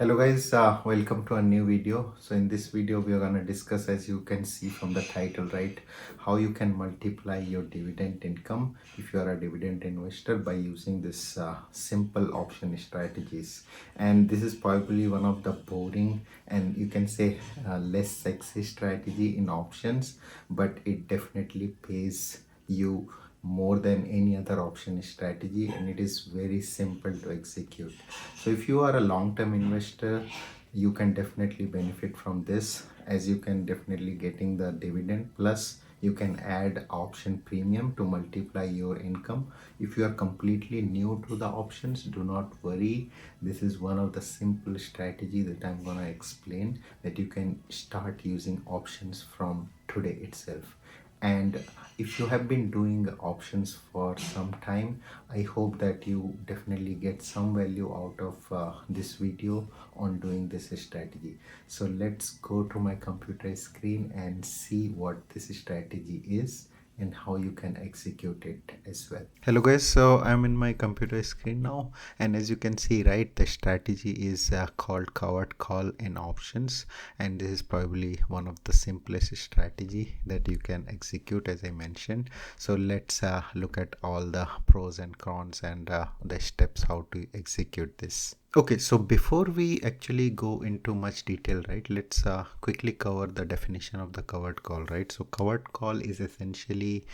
Hello guys, welcome to a new video. So in this video we are going to discuss, as you can see from the title, right, how you can multiply your dividend income if you are a dividend investor by using this simple option strategies. And this is probably one of the boring and you can say less sexy strategy in options, but it definitely pays you more than any other option strategy, and it is very simple to execute. So if you are a long-term investor, you can definitely benefit from this, as you can definitely getting the dividend, plus you can add option premium to multiply your income. If you are completely new to the options, do not worry. This is one of the simple strategy that I'm gonna explain, that you can start using options from today itself. And if you have been doing options for some time, I hope that you definitely get some value out of this video on doing this strategy. So let's go to my computer screen and see what this strategy is and how you can execute it as well. Hello guys, so I'm in my computer screen now, and as you can see, right, the strategy is called covered call in options, and this is probably one of the simplest strategy that you can execute, as I mentioned. So let's look at all the pros and cons and the steps how to execute this. Okay, so before we actually go into much detail, right, let's quickly cover the definition of the covered call, right? So covered call is essentially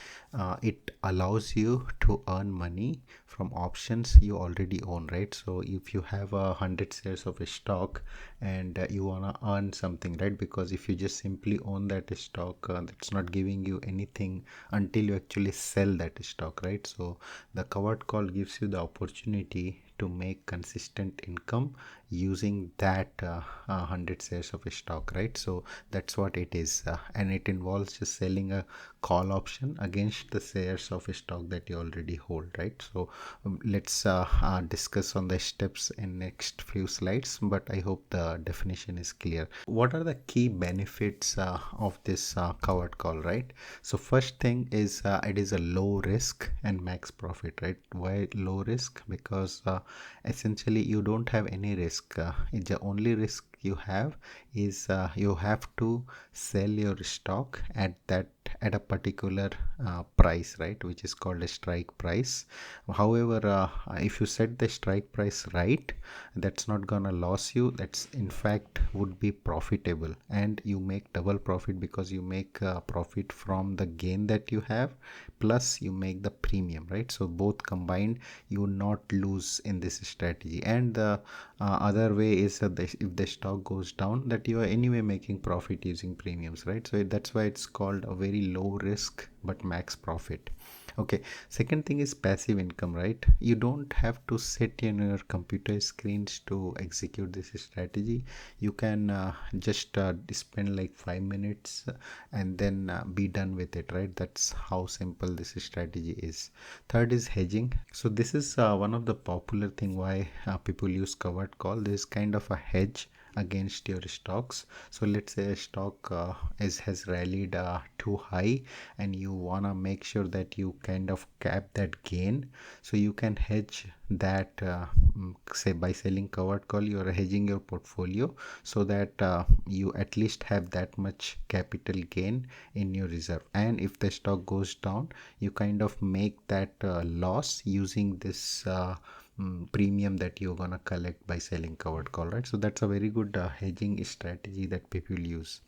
it allows you to earn money from options you already own, right? So if you have 100 shares of a stock and you wanna earn something, right? Because if you just simply own that stock, that's not giving you anything until you actually sell that stock, right? So the covered call gives you the opportunity to make consistent income using that 100 shares of a stock, right? So that's what it is, and it involves just selling a call option against the shares of a stock that you already hold, right? So let's discuss on the steps in next few slides, but I hope the definition is clear. What are the key benefits of this covered call, right? So first thing is it is a low risk and max profit, right? Why low risk? Because essentially you don't have any risk. The only risk you have is you have to sell your stock at a particular price, right, which is called a strike price. However, if you set the strike price right, that's not gonna lose you. That's in fact would be profitable, and you make double profit because you make profit from the gain that you have, plus you make the premium, right? So both combined, you will not lose in this strategy. And the other way is that if the stock goes down, that you are anyway making profit using premiums, right? So that's why it's called a very low risk but max profit. Okay, second thing is passive income, right? You don't have to sit in your computer screens to execute this strategy. You can just spend like 5 minutes and then be done with it, right? That's how simple this strategy is. Third is hedging. So this is one of the popular thing why people use covered call. This is kind of a hedge against your stocks. So let's say a stock has rallied too high, and you wanna make sure that you kind of cap that gain. So you can hedge that, say by selling covered call, you are hedging your portfolio so that you at least have that much capital gain in your reserve. And if the stock goes down, you kind of make that loss using this premium that you're gonna collect by selling covered call, right? So that's a very good hedging strategy that people use.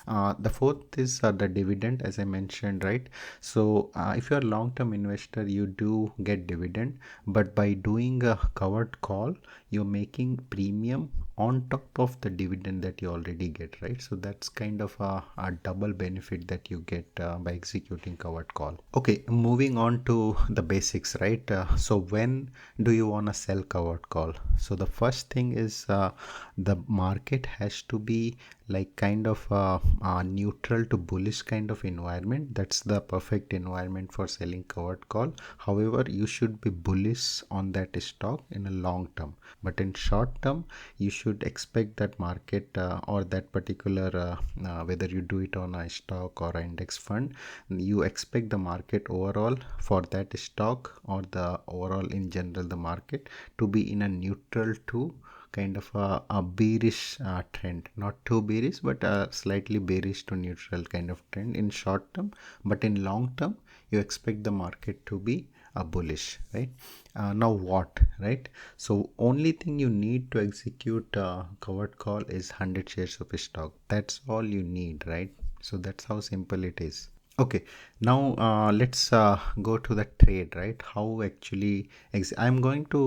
The fourth is the dividend, as I mentioned, right? So if you're a long-term investor, you do get dividend, but by doing a covered call, you're making premium on top of the dividend that you already get, right? So that's kind of a double benefit that you get by executing covered call. Okay, moving on to the basics, right? So when do you want to sell covered call? So the first thing is the market has to be like kind of a neutral to bullish kind of environment. That's the perfect environment for selling covered call. However, you should be bullish on that stock in a long term, but in short term you should expect that market or that particular whether you do it on a stock or an index fund, you expect the market overall for that stock or the overall in general the market to be in a neutral to kind of a bearish trend, not too bearish, but a slightly bearish to neutral kind of trend in short term. But in long term, you expect the market to be bullish, right? Now what, right? So only thing you need to execute covered call is 100 shares of stock. That's all you need, right? So that's how simple it is. Okay, now let's go to the trade, right? How actually, I'm going to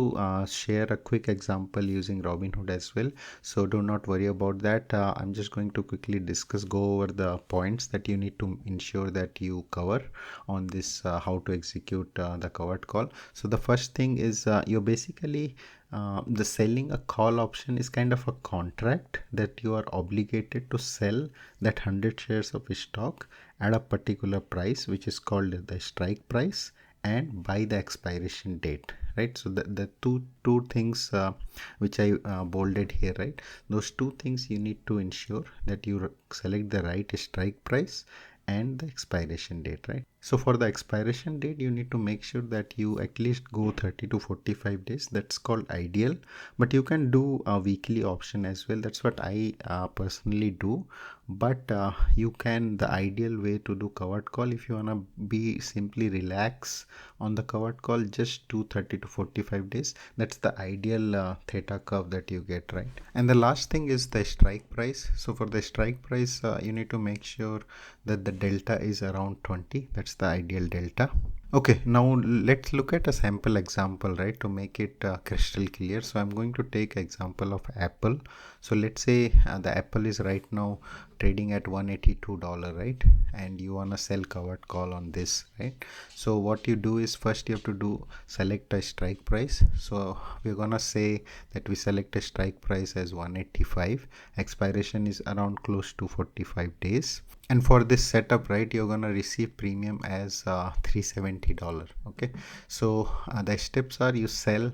share a quick example using Robinhood as well. So do not worry about that. I'm just going to quickly go over the points that you need to ensure that you cover on this, how to execute the covered call. So the first thing is you're basically the selling a call option is kind of a contract that you are obligated to sell that 100 shares of stock at a particular price, which is called the strike price, and by the expiration date, right? So the two things which I bolded here, right? Those two things you need to ensure that you select the right strike price and the expiration date, right? So for the expiration date, you need to make sure that you at least go 30 to 45 days. That's called ideal, but you can do a weekly option as well. That's what I personally do. But you can, the ideal way to do covered call, if you want to be simply relax on the covered call, just do 30 to 45 days. That's the ideal theta curve that you get, right? And the last thing is the strike price. So for the strike price, you need to make sure that the delta is around 20. That's the ideal delta. Okay, now let's look at a sample example, right, to make it crystal clear. So I'm going to take example of Apple. So let's say the Apple is right now trading at $182, right? And you want to sell covered call on this, right? So what you do is first you have to select a strike price. So we're gonna say that we select a strike price as 185. Expiration is around close to 45 days. And for this setup, right, you're gonna receive premium as $370. Okay, so the steps are: you sell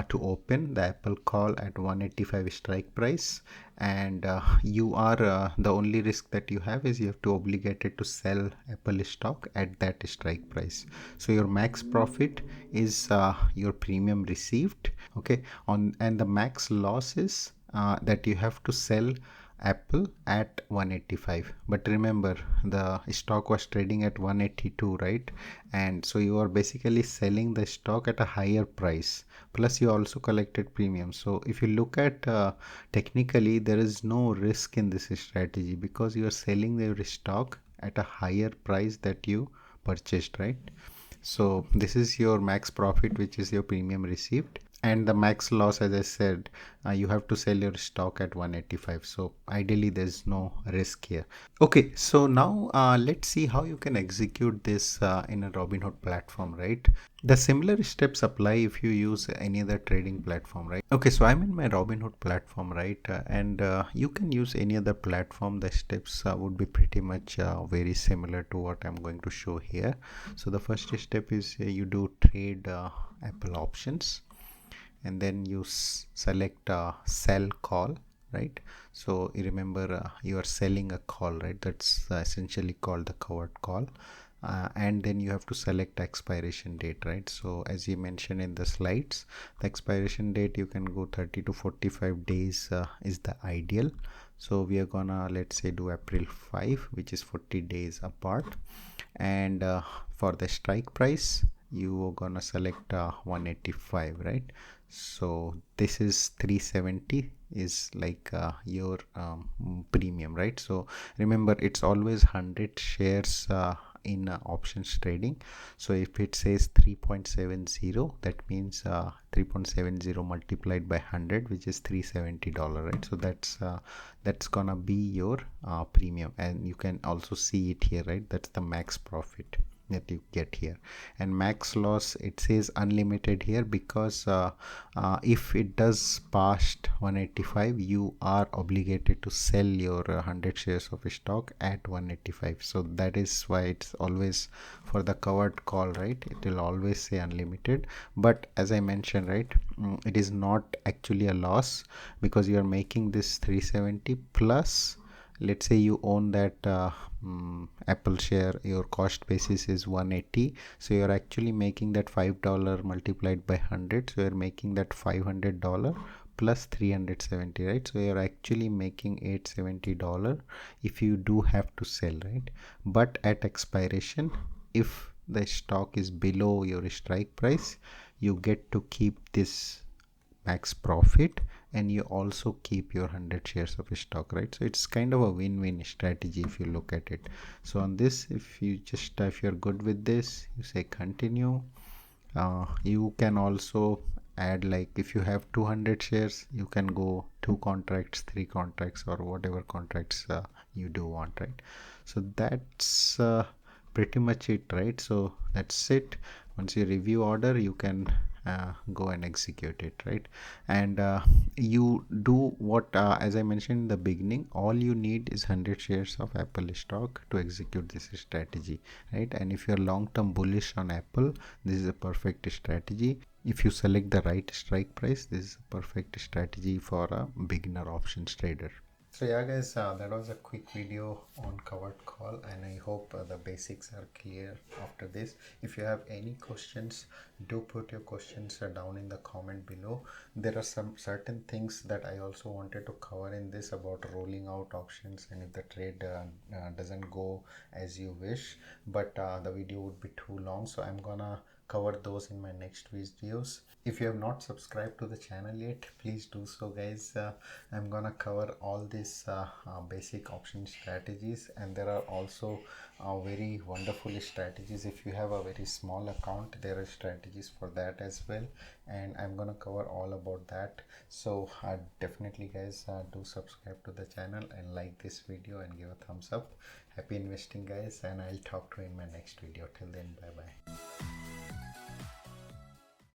to open the Apple call at 185 strike price, and you are the only risk that you have is you have to obligated to sell Apple stock at that strike price. So your max profit is your premium received, okay, on, and the max loss is that you have to sell Apple at 185. But remember, the stock was trading at 182, right? And so you are basically selling the stock at a higher price, plus you also collected premium. So if you look at technically, there is no risk in this strategy because you are selling your stock at a higher price that you purchased, right? So this is your max profit, which is your premium received, and the max loss, as I said, you have to sell your stock at 185. So ideally there's no risk here. Okay, so now let's see how you can execute this in a Robinhood platform, right? The similar steps apply if you use any other trading platform, right? Okay, so I'm in my Robinhood platform, right? And you can use any other platform. The steps would be pretty much very similar to what I'm going to show here. So the first step is you do trade Apple options, and then you select sell call, right? So you remember you are selling a call, right? That's essentially called the covered call. And then you have to select expiration date, right? So as you mentioned in the slides, the expiration date you can go 30 to 45 days is the ideal. So we are gonna, let's say, do April 5, which is 40 days apart. And for the strike price, you are gonna select 185, right? So this is 370 is like your premium, right? So remember, it's always 100 shares in options trading. So if it says 3.70, that means 3.70 multiplied by 100, which is $370, right? So that's gonna be your premium, and you can also see it here, right? That's the max profit that you get here. And max loss, it says unlimited here because if it does past 185, you are obligated to sell your 100 shares of stock at 185. So that is why it's always for the covered call, right? It will always say unlimited. But as I mentioned, right, it is not actually a loss because you are making this 370 plus, let's say you own that Apple share, your cost basis is 180, so you're actually making that $5 multiplied by 100, so you're making that $500 plus 370, right? So you're actually making $870 if you do have to sell, right? But at expiration, if the stock is below your strike price, you get to keep this max profit, and you also keep your 100 shares of stock, right? So it's kind of a win-win strategy if you look at it. So on this, if you're good with this, you say continue. You can also add, like if you have 200 shares, you can go 2 contracts, 3 contracts, or whatever contracts you do want, right? So that's pretty much it, right? So that's it. Once you review order, you can go and execute it, right? And you do what, as I mentioned in the beginning, all you need is 100 shares of Apple stock to execute this strategy, right? And if you're long term bullish on Apple, this is a perfect strategy. If you select the right strike price, this is a perfect strategy for a beginner options trader. So yeah guys, that was a quick video on covered call, and I hope the basics are clear after this. If you have any questions, do put your questions down in the comment below. There are some certain things that I also wanted to cover in this about rolling out options, and if the trade doesn't go as you wish, but the video would be too long, so I'm gonna cover those in my next videos. If you have not subscribed to the channel yet, please do so guys. I'm gonna cover all these basic option strategies, and there are also very wonderful strategies. If you have a very small account, there are strategies for that as well, and I'm gonna cover all about that. So definitely guys, do subscribe to the channel and like this video and give a thumbs up. Happy investing guys, and I'll talk to you in my next video. Till then, bye bye.